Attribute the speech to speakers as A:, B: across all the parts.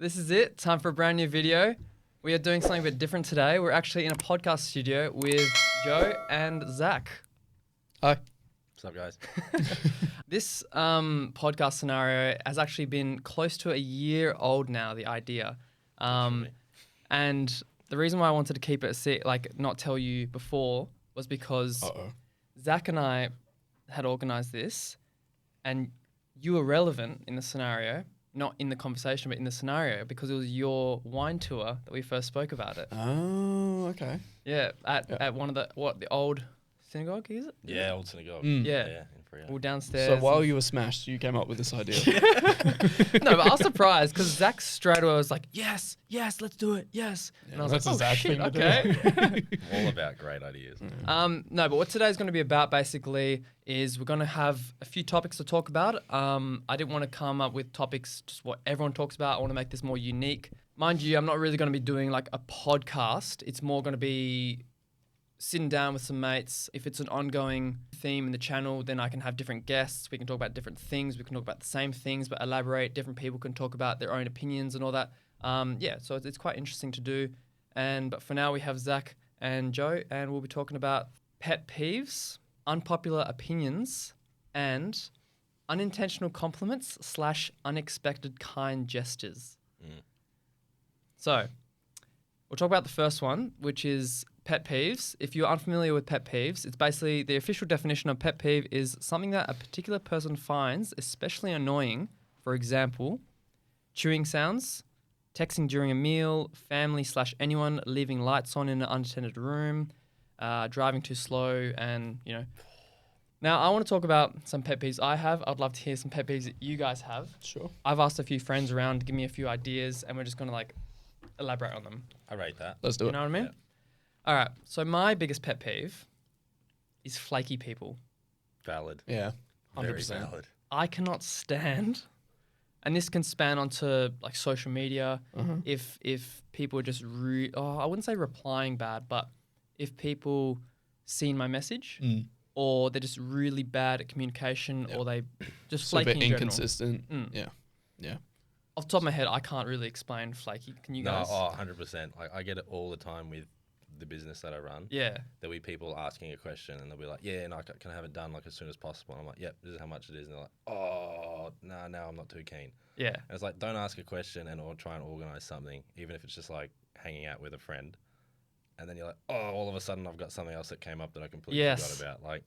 A: this is it. Time for a brand new video. We are doing something a bit different today. We're actually in a podcast studio with Joe and Zach.
B: Hi.
C: What's up, guys?
A: This podcast scenario has actually been close to a year old now, the idea. And the reason why I wanted to keep it not tell you before was because Zach and I had organized this and you were relevant in the scenario, not in the conversation, but in the scenario because it was your wine tour that we first spoke about it.
B: Oh, okay.
A: Yeah, at one of the old synagogue, is it?
C: Yeah, old synagogue.
A: Yeah.
C: In Freo.
A: All downstairs.
B: So while you were smashed, you came up with this idea.
A: No, but I was surprised because Zach straight away was like, yes, let's do it, yes.
B: Yeah,
A: and I was
B: that's
A: like,
B: a Zach
A: shit,
B: thing to do.
A: okay.
C: All about great ideas.
A: No, but what today's going to be about basically is we're going to have a few topics to talk about. I didn't want to come up with topics just what everyone talks about. I want to make this more unique. Mind you, I'm not really going to be doing like a podcast. It's more going to be sitting down with some mates. If it's an ongoing theme in the channel, then I can have different guests. We can talk about different things. We can talk about the same things, but elaborate. Different people can talk about their own opinions and all that. So it's quite interesting to do. But for now, we have Zach and Joe, and we'll be talking about pet peeves, unpopular opinions, and unintentional compliments / unexpected kind gestures. So we'll talk about the first one, which is pet peeves. If you're unfamiliar with pet peeves, it's basically the official definition of pet peeve is something that a particular person finds especially annoying. For example, chewing sounds, texting during a meal, family / anyone leaving lights on in an unattended room, driving too slow, and, you know. Now, I want to talk about some pet peeves I have. I'd love to hear some pet peeves that you guys have.
B: Sure.
A: I've asked a few friends around to give me a few ideas, and we're just going to, elaborate on them.
C: I rate that.
B: Let's do
A: You
B: it.
A: know what I mean?
C: Yeah.
A: All right. So my biggest pet peeve is flaky people.
C: Valid.
B: Yeah.
C: Very
B: 100%.
C: valid.
A: I cannot stand, and this can span onto like social media. If people are just I wouldn't say replying bad, but if people seen my message or they're just really bad at communication or they just
B: Super
A: flaky in general.
B: inconsistent. Yeah. Yeah.
A: Off the top of my head, I can't really explain flaky. Can you guys?
C: 100%. Like, I get it all the time with the business that I run.
A: Yeah.
C: There'll be people asking a question and they'll be like, yeah, no, can I have it done like as soon as possible? And I'm like, yep, this is how much it is. And they're like, oh, no, now I'm not too keen.
A: Yeah.
C: And it's like, don't ask a question or try and organize something, even if it's just like hanging out with a friend. And then you're like, oh, all of a sudden I've got something else that came up that I completely forgot about. Like,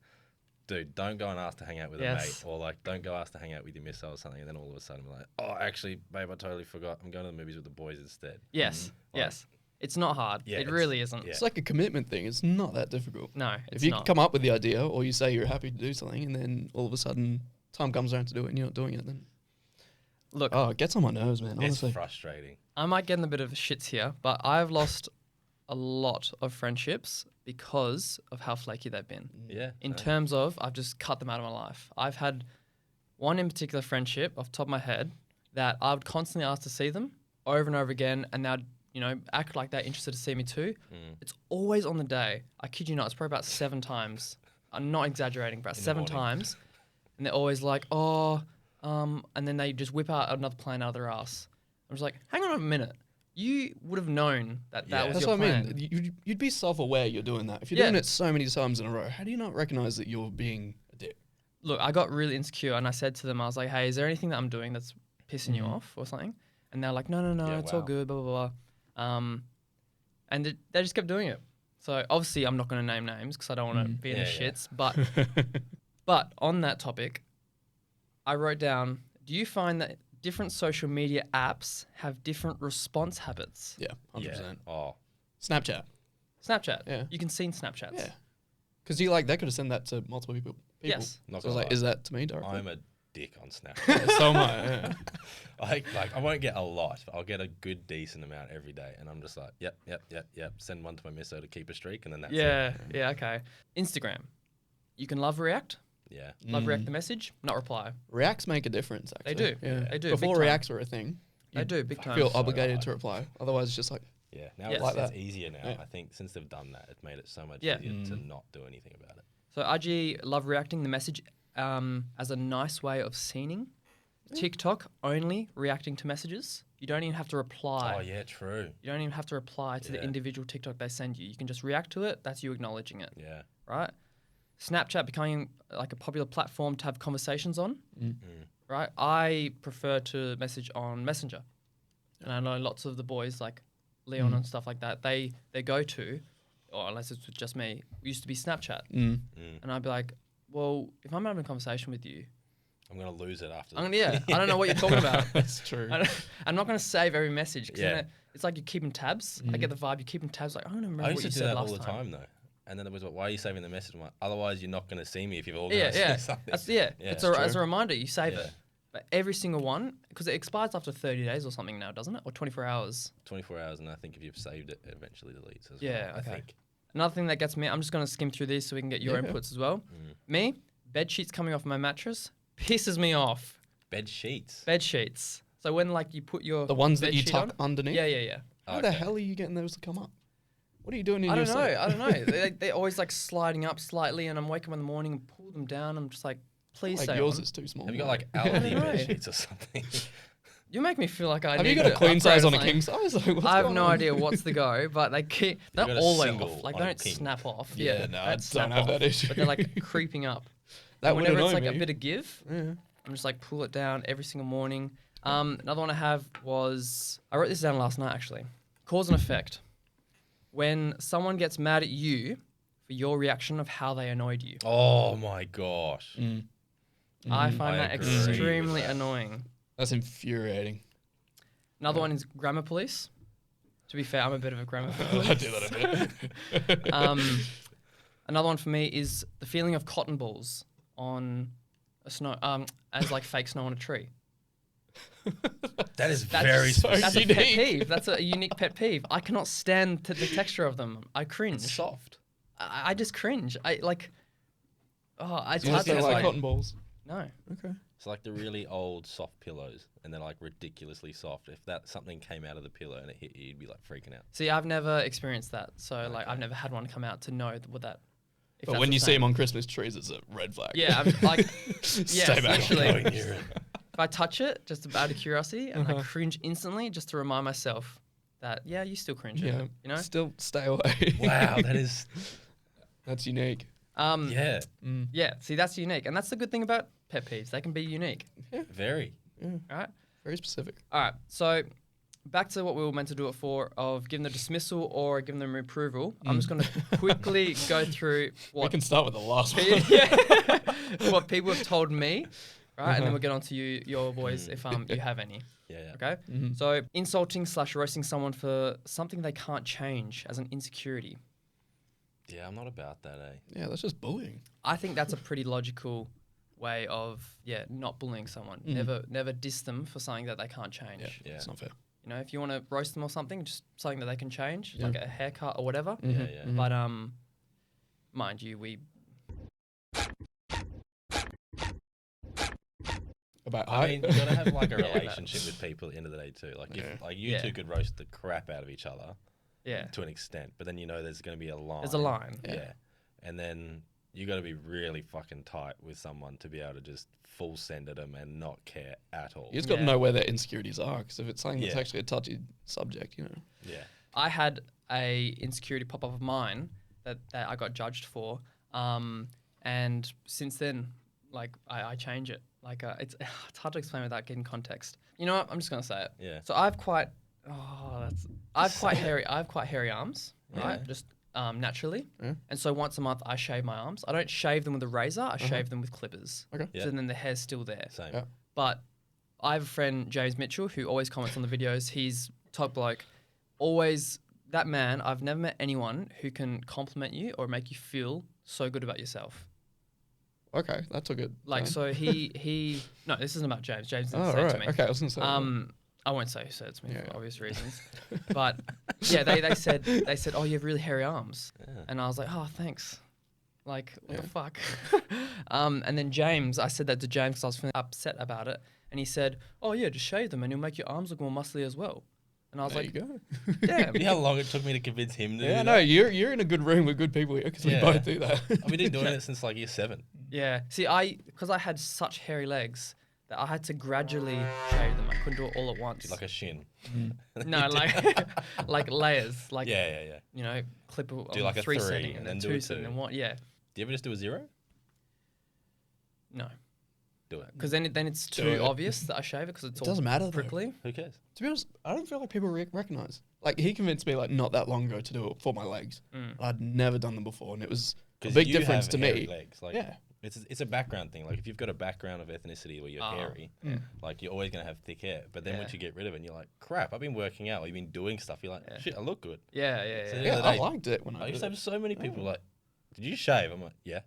C: dude, don't go and ask to hang out with a mate, or like, don't go ask to hang out with your misso or something. And then all of a sudden we're like, oh, actually, babe, I totally forgot. I'm going to the movies with the boys instead.
A: Yes. Yes. It's not hard.
C: Yeah,
A: it really isn't.
C: Yeah.
B: It's like a commitment thing. It's not that difficult.
A: No, it's
B: If you
A: not.
B: come up with the idea or you say you're happy to do something and then all of a sudden time comes around to do it and you're not doing it, then
A: Look,
B: it gets on my nerves, man, honestly.
C: It's frustrating.
A: I might get in a bit of shits here, but I've lost a lot of friendships because of how flaky they've been.
C: Yeah.
A: In terms of, I've just cut them out of my life. I've had one in particular friendship off the top of my head that I would constantly ask to see them over and over again, and they'd, act like they're interested to see me too. It's always on the day. I kid you not, it's probably about 7 times. I'm not exaggerating, about 7 times. And they're always like, and then they just whip out another plan out of their ass. I'm just like, hang on a minute. You would have known that was
B: That's
A: your
B: what
A: plan.
B: I mean. You'd be self-aware you're doing that. If you're doing it so many times in a row, how do you not recognize that you're being a dick?
A: Look, I got really insecure and I said to them, I was like, hey, is there anything that I'm doing that's pissing you off or something? And they're like, no, it's all good, blah, blah, blah. And they just kept doing it. So obviously I'm not going to name names because I don't want to be in the shits. But on that topic, I wrote down, do you find that different social media apps have different response habits?
B: Yeah, 100%.
C: Yeah. Oh,
B: Snapchat.
A: Snapchat.
B: Yeah.
A: You can see Snapchats.
B: Yeah. Because they could have sent that to multiple people.
A: Yes.
C: not
B: So I was
C: gonna
B: like,
C: lie.
B: is that to me directly?
C: I'm a dick on Snapchat.
B: So am I, yeah.
C: I won't get a lot, but I'll get a good, decent amount every day. And I'm just like, yep. Send one to my misso to keep a streak, and then that's it.
A: Yeah, okay. Instagram. You can love react.
C: Yeah.
A: Love react the message, not reply.
B: Reacts make a difference,
A: They
B: actually.
A: do.
B: Yeah.
A: They do,
B: Before
A: big time.
B: reacts were a thing,
A: They do, big time.
B: feel
C: so
B: obligated
C: hard.
B: to reply. Otherwise, it's just like,
C: Yeah. Now
A: Yes.
C: it's,
B: Like
C: it's
B: that.
C: easier now.
B: Yeah.
C: I think since they've done that, it's made it so much
A: Yeah.
C: easier to not do anything about it.
A: So IG love reacting the message as a nice way of scening. TikTok only reacting to messages. You don't even have to reply.
C: Oh yeah, true.
A: You don't even have to reply to the individual TikTok they send you. You can just react to it. That's you acknowledging it.
C: Yeah.
A: Right? Snapchat becoming like a popular platform to have conversations on. Right? I prefer to message on Messenger. And I know lots of the boys like Leon and stuff like that, they go to, or unless it's just me, used to be Snapchat. And I'd be like, well, if I'm having a conversation with you,
C: I'm going to lose it after.
A: I don't know what you're talking about.
B: That's true.
A: I'm not going to save every message. Cause
C: Yeah.
A: it's like you're keeping tabs. I get the vibe, you're keeping tabs. Like, I don't remember
C: I
A: what
C: used
A: you
C: to do
A: said
C: that all
A: last
C: the
A: time.
C: time though. And then it was like, why are you saving the message? I'm like, otherwise you're not going to see me if you've organized something.
A: That's,
C: Yeah,
A: it's
C: it's
A: as a reminder, you save
C: Yeah.
A: it. But every single one, because it expires after 30 days or something now, doesn't it? Or 24 hours.
C: 24 hours, and I think if you've saved it, it eventually deletes as
A: Yeah,
C: well.
A: okay.
C: I think.
A: Another thing that gets me, I'm just going to skim through these so we can get your inputs as well. Me, bed sheets coming off my mattress pisses me off.
C: Bed sheets.
A: Bed sheets. So when like you put your
B: The ones
A: bed
B: that you
A: sheet
B: tuck
A: on,
B: underneath?
A: Yeah.
B: How the hell are you getting those to come up? What are you doing in
A: I
B: your
A: don't know. They're always like sliding up slightly, and I'm waking up in the morning and pull them down. I'm just like, please
B: Like
A: stay
B: yours
A: on.
B: is too small.
C: Have you got like Aldi
A: know.
C: bed sheets or something?
A: You make me feel like I
B: Have
A: need
B: you got a
A: to
B: queen
A: upgrade
B: size on a
A: something.
B: king size? Like, what's
A: I have
B: going
A: no
B: on?
A: idea what's the go, but they keep they're
C: got a
A: all the way
C: single
A: off. Like
C: on
A: they
C: a
A: don't
C: king.
A: snap off.
B: Yeah, no, I
A: don't snap
B: don't have that
A: off,
B: issue.
A: But they're like creeping up.
B: That
A: And
B: would
A: whenever
B: annoy
A: it's like
B: me.
A: a bit of give,
B: Yeah.
A: I'm just like pull it down every single morning. Another one I have was I wrote this down last night actually. Cause and effect. When someone gets mad at you for your reaction of how they annoyed you,
C: Oh my gosh.
A: I find
C: I
A: that
C: agree with
A: extremely
C: that.
A: annoying.
B: That's infuriating.
A: Another one is grammar police. To be fair, I'm a bit of a grammar police.
B: I do that a bit.
A: Another one for me is the feeling of cotton balls on a snow, as like fake snow on a tree.
C: That is
A: That's
C: very
B: so
C: specific.
A: That's a pet
B: unique.
A: peeve. That's a unique pet peeve. I cannot stand the texture of them. I cringe.
C: It's soft.
A: I just cringe. I like. Oh, it's
B: You
A: hard
B: just
A: to
B: don't like
A: explain.
B: cotton balls.
A: No.
B: Okay.
C: It's like the really old soft pillows, and they're like ridiculously soft. If that something came out of the pillow and it hit you, you'd be like freaking out.
A: See, I've never experienced that. So like, I've never had one come out to know what that. If
B: But
A: that's
B: when
A: the
B: you see
A: same.
B: them on Christmas trees, it's a red flag.
A: Yeah, I'm like,
B: Stay back.
A: literally.
C: Going near it.
A: If I touch it, just out of curiosity, and I cringe instantly, just to remind myself that you still cringe.
B: Yeah.
A: You know.
B: Still stay away.
C: Wow, that is.
B: That's unique.
C: Yeah,
A: Yeah. See, that's unique, and that's the good thing about pet peeves. They can be unique.
C: very.
A: All right.
B: Very specific.
A: All right. So back to what we were meant to do it for, of giving them dismissal or giving them approval. I'm just going to quickly go through
B: We
A: what
B: can start with the last one.
A: what people have told me, right? And then we'll get on to your boys if you have any.
C: Yeah.
A: Okay. So insulting / roasting someone for something they can't change as an insecurity.
C: Yeah, I'm not about that, eh?
B: Yeah, that's just bullying.
A: I think that's a pretty logical way of not bullying someone. Never diss them for something that they can't change.
C: Yeah.
B: It's not fair.
A: You know, if you want to roast them or something, just something that they can change, like a haircut or whatever.
C: Yeah.
A: But mind you, we
B: About
C: I mean, you gotta have like a
A: Yeah,
C: relationship with people at the end of the day too. Like if like you two could roast the crap out of each other to an extent, but then you know there's gonna be a line.
A: there's a line.
C: Yeah. And then you gotta be really fucking tight with someone to be able to just full send at them and not care at all.
B: You just got to
A: Yeah.
B: know where their insecurities are, because if it's something that's
C: Yeah.
B: actually a touchy subject, you know.
C: Yeah.
A: I had a insecurity pop up of mine that I got judged for, and since then, like I change it. Like it's hard to explain without getting context. You know what? I'm just gonna say it.
C: Yeah.
A: So I have quite hairy arms, right?
C: Yeah.
A: Just naturally.
B: Yeah.
A: And so once a month I shave my arms. I don't shave them with a razor. I shave them with clippers.
B: Okay.
C: Yeah.
A: So then the hair's still there.
C: Same.
B: Yeah.
A: But I have a friend, James Mitchell, who always comments on the videos. He's top bloke. Always that man. I've never met anyone who can compliment you or make you feel so good about yourself.
B: Okay, that took it.
A: Like,
B: down.
A: so he no, this isn't about James. James didn't
B: Oh,
A: say it
B: right.
A: to me.
B: Okay, I was going to say.
A: I won't say who said it to me
B: Yeah,
A: for
B: yeah.
A: obvious reasons. But yeah, they said, oh, you have really hairy arms.
C: Yeah.
A: And I was like, oh, thanks. Like, what the fuck? And then James, I said that to James because I was feeling upset about it. And he said, oh, yeah, just shave them and it'll make your arms look more muscly as well. And I was
B: there
A: like,
B: you go.
A: damn.
C: You know how long it took me to convince him to
B: Yeah,
C: do
B: no,
C: that?
B: you're in a good room with good people here, because
C: Yeah.
B: we both do that.
C: I've been doing it since like year 7.
A: Yeah. See, because I had such hairy legs, that I had to gradually shave them. I couldn't do it all at once.
C: Like a shin.
A: No, like like layers. Like
C: Yeah.
A: you know, clip it
C: Do
A: on
C: like a
A: 3
C: 3
A: setting
C: and
A: then
C: then do a
A: 2 setting
C: two.
A: and what? Yeah.
C: Do you ever just do a 0?
A: No,
C: Do it.
A: because then it's
B: Do
A: too
B: it.
A: obvious that I shave it because it's all
B: doesn't matter though.
A: prickly.
C: Who cares?
B: To be honest, I don't feel like people recognize. Like he convinced me like not that long ago to do it for my legs. I'd never done them before, and it was a big difference to me.
C: Legs. Like,
B: Yeah.
C: It's a background thing. Like if you've got a background of ethnicity where you're hairy, like you're always gonna have thick hair. But then once you get rid of it, and you're like, crap, I've been working out, or you've been doing stuff. You're like, shit, I look good.
A: Yeah.
C: So the
B: Yeah,
C: other
B: I
C: day,
B: liked it when I
C: I used
B: did
C: to
B: it.
C: have so many people like, did you shave? I'm like, yeah.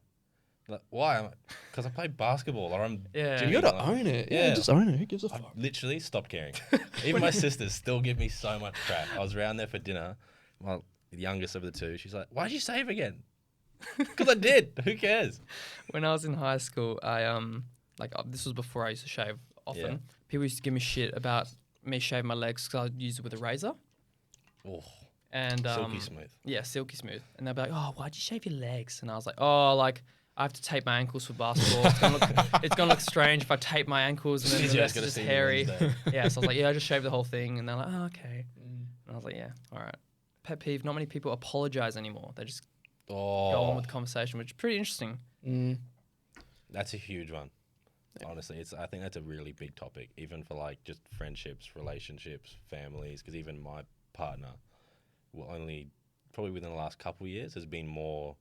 C: Like, why? I'm like, because I play basketball or I'm
A: Yeah.
B: You
C: gymming,
B: gotta
C: like-
B: own it.
C: Yeah.
B: Yeah, just own it. Who gives a
C: I've
B: fuck?
C: literally stopped caring. Even my sisters still give me so much crap. I was around there for dinner. My youngest of the two, she's like, why'd you shave again? Because I did. Who cares?
A: When I was in high school, I this was before I used to shave often.
C: Yeah.
A: People used to give me shit about me shaving my legs because I'd use it with a razor.
C: Oh,
A: And
C: silky smooth.
A: Yeah, silky smooth. And they'd be like, "Oh, why'd you shave your legs?" And I was like, "Oh, like I have to tape my ankles for basketball. It's gonna look strange if I tape my ankles and then the
C: Yeah,
A: rest
C: it's
A: is just
C: gonna seem
A: hairy."
C: Wednesday.
A: Yeah, so I was like, "Yeah, I just shaved the whole thing." And they're like, "Oh, okay." And I was like, "Yeah, all right." Pet peeve: not many people apologize anymore. They just go on with the conversation, which is pretty interesting.
C: That's a huge one. Honestly, I think that's a really big topic, even for like just friendships, relationships, families. Because even my partner will only probably within the last couple of years has been more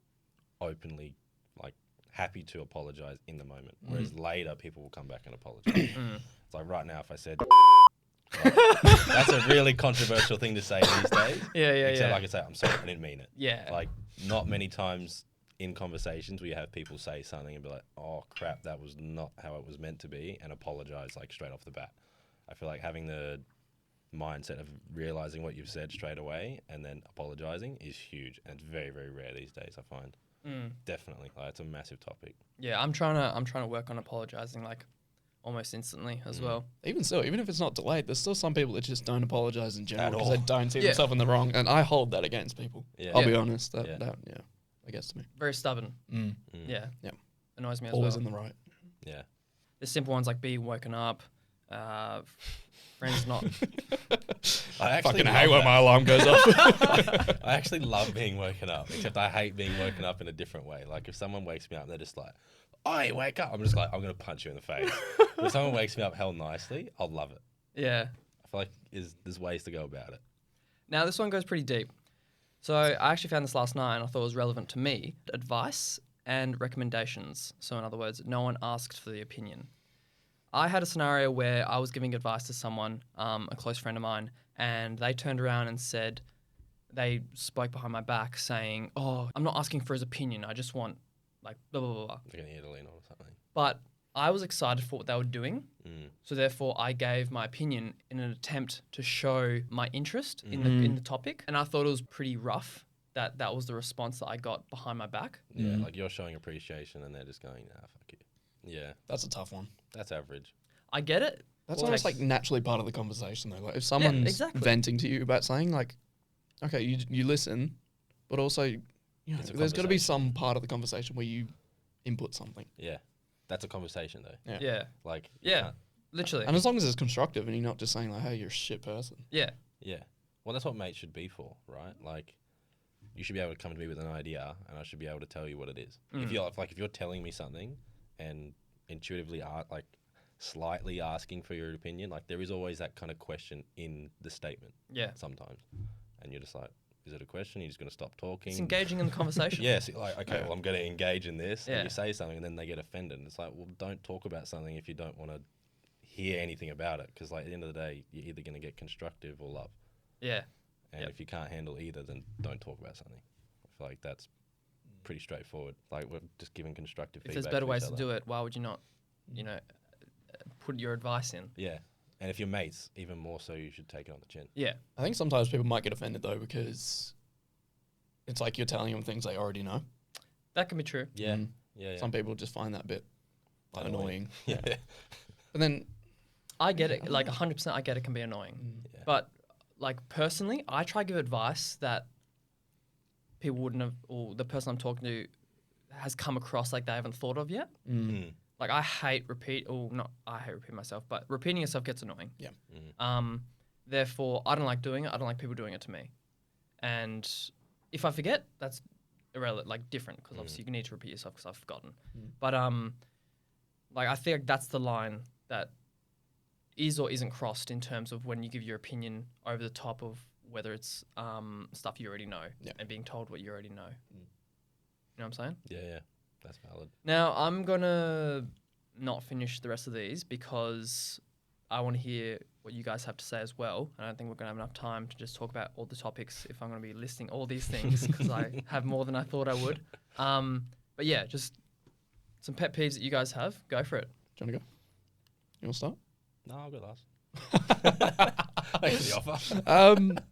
C: openly like happy to apologize in the moment, whereas later people will come back and apologize. It's like right now, if I said like, that's a really controversial thing to say these days.
A: Yeah.
C: Except like I say, I'm sorry, I didn't mean it.
A: Yeah.
C: Like not many times in conversations where you have people say something and be like, oh crap, that was not how it was meant to be, and apologize like straight off the bat. I feel like having the mindset of realizing what you've said straight away and then apologizing is huge, and it's very, very rare these days, I find. Definitely. Like, it's a massive topic.
A: Yeah, I'm trying to work on apologizing like almost instantly as well.
B: Even so, even if it's not delayed, there's still some people that just don't apologize in general
C: At
B: because
C: all.
B: they don't see themselves in the wrong, and I hold that against people.
C: Yeah.
B: I'll
C: Yeah.
B: be honest. That I guess to me.
A: Very stubborn. Yeah.
B: Yep.
A: Annoys me as
B: Always
A: well.
B: in the right.
C: Yeah.
A: The simple ones like being woken up, friends not.
C: I actually
B: Fucking hate
C: love
B: when
C: that.
B: my alarm goes off.
C: I actually love being woken up, except I hate being woken up in a different way. Like if someone wakes me up and they're just like, "Oi, wake up!" I'm just like, I'm gonna punch you in the face. If someone wakes me up hell nicely, I'll love it.
A: Yeah.
C: I feel like there's ways to go about it.
A: Now this one goes pretty deep. So I actually found this last night and I thought it was relevant to me. Advice and recommendations. So in other words, no one asked for the opinion. I had a scenario where I was giving advice to someone, a close friend of mine, and they turned around and said, they spoke behind my back saying, "Oh, I'm not asking for his opinion. I just want like blah, blah, blah, blah."
C: Like an Italy or something.
A: But I was excited for what they were doing. So therefore I gave my opinion in an attempt to show my interest in the topic. And I thought it was pretty rough that was the response that I got behind my back.
C: Yeah, like you're showing appreciation and they're just going, nah, fuck you. Yeah,
B: That's a tough one.
C: that's average.
A: I get it.
B: That's
A: Well,
B: almost
A: like-
B: like naturally part of the conversation though. Like if someone's
A: exactly.
B: venting to you about something, like, okay, you listen, but also, you know,
C: It's a
B: there's got to be
C: conversation.
B: some part of the conversation where you input something.
C: Yeah, that's a conversation though.
A: Yeah.
C: Like, you
A: Yeah.
C: can't-
A: Literally.
B: And as long as it's constructive and you're not just saying like, hey, you're a shit person.
A: Yeah.
C: yeah. Well, that's what mates should be for, right? Like, you should be able to come to me with an idea, and I should be able to tell you what it is. If you're telling me something, and intuitively like slightly asking for your opinion, like there is always that kind of question in the statement.
A: Yeah.
C: Sometimes, and you're just like, is it a question? You're just going to stop talking.
A: It's engaging in the conversation.
C: Yes, like, okay, well, I'm going to engage in this.
A: Yeah.
C: And you say something and then they get offended. And it's like, well, don't talk about something if you don't want to hear anything about it. Because like, at the end of the day, you're either going to get constructive or love.
A: Yeah.
C: And
A: Yep.
C: if you can't handle either, then don't talk about something. I feel like that's pretty straightforward. Like, we're just giving constructive
A: If
C: feedback.
A: there's better
C: to each
A: ways to
C: other.
A: do it, why would you not, put your advice in?
C: Yeah. And if you're mates, even more so, you should take it on the chin.
A: Yeah.
B: I think sometimes people might get offended though because it's like you're telling them things they already know.
A: That can be true.
C: Yeah.
B: Mm.
C: Yeah.
B: Some people just find that bit like, annoying.
C: Yeah.
B: But then
A: I get it. Like 100% I get it can be annoying.
C: Yeah.
A: But like personally, I try to give advice that people wouldn't have, or the person I'm talking to has come across like they haven't thought of yet.
C: Mm.
A: like I hate repeat. Oh, not I hate repeating myself, but repeating yourself gets annoying.
B: Yeah.
A: Therefore, I don't like doing it. I don't like people doing it to me. And if I forget, that's irrelevant, like different, because obviously you need to repeat yourself because I've forgotten. But like I think that's the line that is or isn't crossed in terms of when you give your opinion over the top of whether it's stuff you already know and being told what you already know. You know what I'm saying?
C: Yeah, that's valid.
A: Now, I'm going to not finish the rest of these because I want to hear what you guys have to say as well. And I don't think we're going to have enough time to just talk about all the topics if I'm going to be listing all these things because I have more than I thought I would. But yeah, just some pet peeves that you guys have. Go for it.
B: Do you want to go? You want to start?
C: No, I'll go last. Thanks for the offer.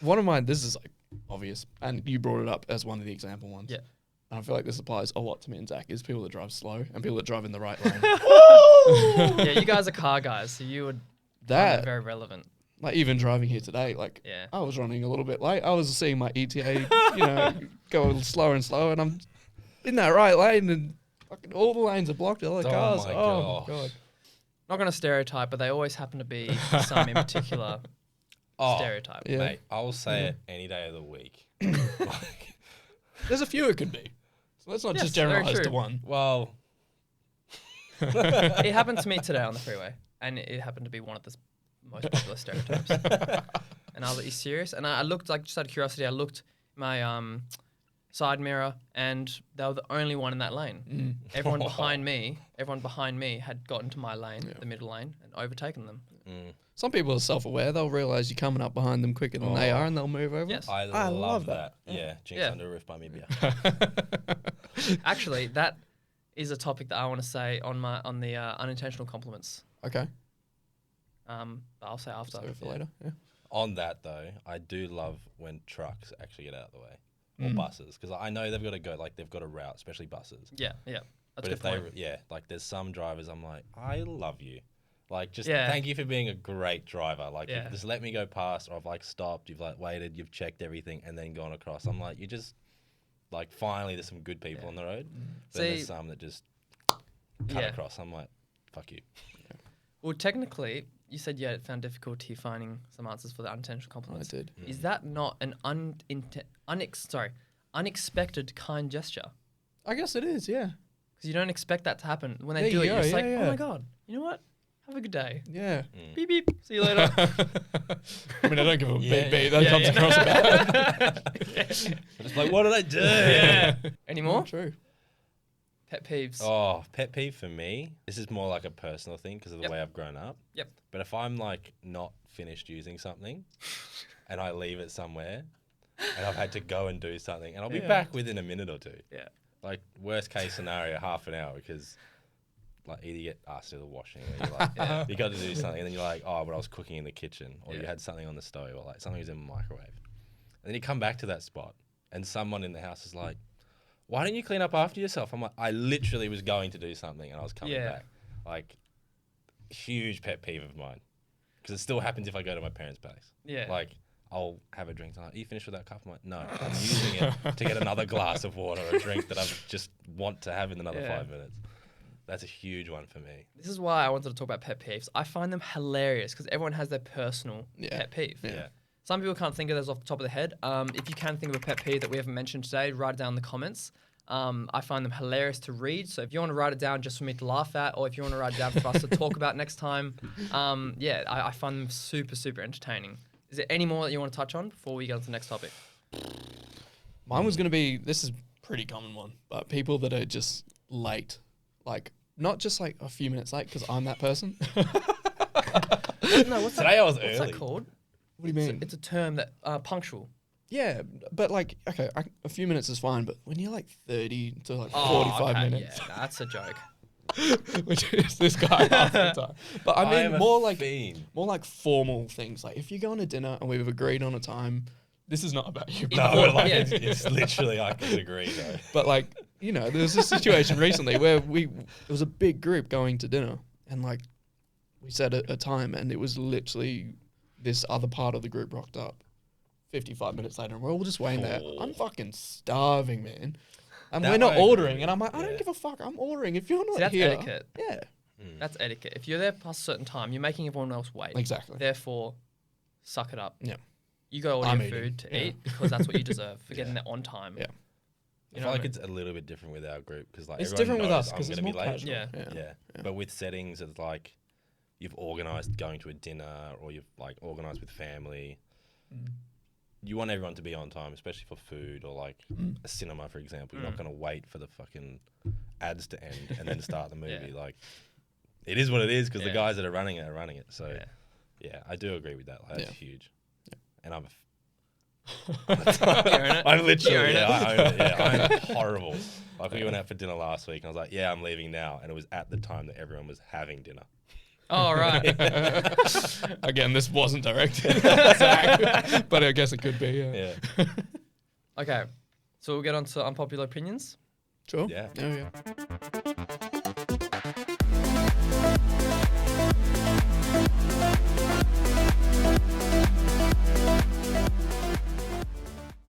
B: One of mine, this is like obvious, and you brought it up as one of the example ones.
A: Yeah.
B: And I feel like this applies a lot to me and Zach, is people that drive slow and people that drive in the right lane.
A: Yeah, you guys are car guys, so you would find that very relevant.
B: Like even driving here today, like I was running a little bit late. I was seeing my ETA, go a little slower and slower, and I'm in that right lane, and fucking all the lanes are blocked. All the cars.
C: My
B: oh my god.
A: Not going to stereotype, but they always happen to be some in particular stereotype.
C: Yeah. Mate, I will say it any day of the week. Like,
B: there's a few it could be. So let's not just generalize to one.
C: Well,
A: it happened to me today on the freeway, and it happened to be one of the most popular stereotypes. And I was like, "Are you serious?" And I looked, like, just out of curiosity, I looked my side mirror, and they were the only one in that lane. Everyone behind me had gotten to my lane, the middle lane, and overtaken them.
B: Some people are self-aware. They'll realize you're coming up behind them quicker than they are, and they'll move over.
A: Yes.
C: I love that. Yeah, Jinx under a roof by me beer.
A: Actually, that is a topic that I want to say on the unintentional compliments.
B: Okay.
A: I'll say after.
B: Save it for later. Yeah.
C: On that though, I do love when trucks actually get out of the way. Or buses, because I know they've got to go, like they've got a route, especially buses.
A: Yeah. That's
C: but
A: a good point.
C: like there's some drivers I'm like, I love you. Like, just thank you for being a great driver. Like, you just let me go past, or I've like stopped, you've like waited, you've checked everything, and then gone across. I'm like, you just, like, finally there's some good people on the road. But then there's some that just cut across. I'm like, fuck you.
A: Well, technically, you said you found difficulty finding some answers for the unintentional compliments.
B: I did.
A: Is that not an unexpected kind gesture?
B: I guess it is, yeah.
A: Because you don't expect that to happen. When they do it, you're just like, oh my God, you know what? Have a good day.
B: Yeah.
A: Beep, beep. See you later.
B: I mean, I don't give a beep, beep. That comes across bad.
C: It's like, what did I do?
A: Any more?
B: True.
A: Pet peeves.
C: Oh, pet peeve for me. This is more like a personal thing because of the way I've grown up.
A: Yep.
C: But if I'm like not finished using something and I leave it somewhere and I've had to go and do something and I'll be back within a minute or two.
A: Yeah.
C: Like worst case scenario, half an hour, because like either you get asked to do the washing or you're like, you got to do something, and then you're like, oh, but I was cooking in the kitchen, or you had something on the stove, or like something was in the microwave. And then you come back to that spot and someone in the house is like, why didn't you clean up after yourself? I'm like, I literally was going to do something and I was coming back. Like, huge pet peeve of mine. Because it still happens if I go to my parents' place.
A: Yeah.
C: Like, I'll have a drink. Like, are you finished with that cup? I'm like, no, I'm using it to get another glass of water or a drink that I just want to have in another 5 minutes. That's a huge one for me.
A: This is why I wanted to talk about pet peeves. I find them hilarious because everyone has their personal pet peeve.
C: Yeah.
A: Some people can't think of those off the top of their head. If you can think of a pet peeve that we haven't mentioned today, write it down in the comments. I find them hilarious to read. So if you want to write it down just for me to laugh at, or if you want to write it down for us to talk about next time, I find them super, super entertaining. Is there any more that you want to touch on before we go on to the next topic?
B: Mine was going to be, this is a pretty common one, but people that are just late. Like, not just like a few minutes late, because I'm that person.
A: No, what's that called?
B: What do you mean?
A: It's a term that punctual.
B: Yeah, but like, okay, a few minutes is fine, but when you're like 30 to like 45 minutes.
A: Yeah, that's a joke.
B: Which is this guy half the time. But I mean, more like formal things. Like if you're going to dinner and we've agreed on a time, this is not about you.
C: No, like it's literally, I can agree though.
B: But like, you know, there was a situation recently where it was a big group going to dinner, and like we set a time, and it was literally this other part of the group rocked up 55 minutes later, and we're all just waiting there. I'm fucking starving, man. And
C: That
B: we're not
C: I agree
B: ordering.
C: with.
B: And I'm like, I
C: Yeah.
B: don't give a fuck. I'm ordering. If you're not
A: See, that's
B: here.
A: etiquette.
B: Yeah.
A: That's etiquette. If you're there past a certain time, you're making everyone else wait.
B: Exactly.
A: Therefore, suck it up.
B: Yeah.
A: You go order
B: I'm
A: your
B: eating.
A: food to
B: Yeah.
A: eat because that's what you deserve for getting there on time.
B: Yeah.
C: I feel like it's a little bit different with our group because like
B: It's
C: everyone
B: different with
C: knows
B: us
C: I'm
B: because it's
C: gonna
B: more
C: be late.
B: casual.
A: Yeah.
C: Yeah. But with settings, it's like you've organised going to a dinner or you've like organised with family. You want everyone to be on time, especially for food or like a cinema, for example. You're not going to wait for the fucking ads to end and then start the movie. Like, it is what it is because the guys that are running it are running it. So, yeah, I do agree with that. Like, that's huge. And I'm I'm literally, I'm horrible. Like, we went out for dinner last week and I was like, yeah, I'm leaving now. And it was at the time that everyone was having dinner.
A: Oh, right.
B: Again, this wasn't directed at Zach, but I guess it could be.
C: Yeah.
A: Okay. So we'll get on to unpopular opinions.
B: Sure.
C: Yeah.
B: Yeah.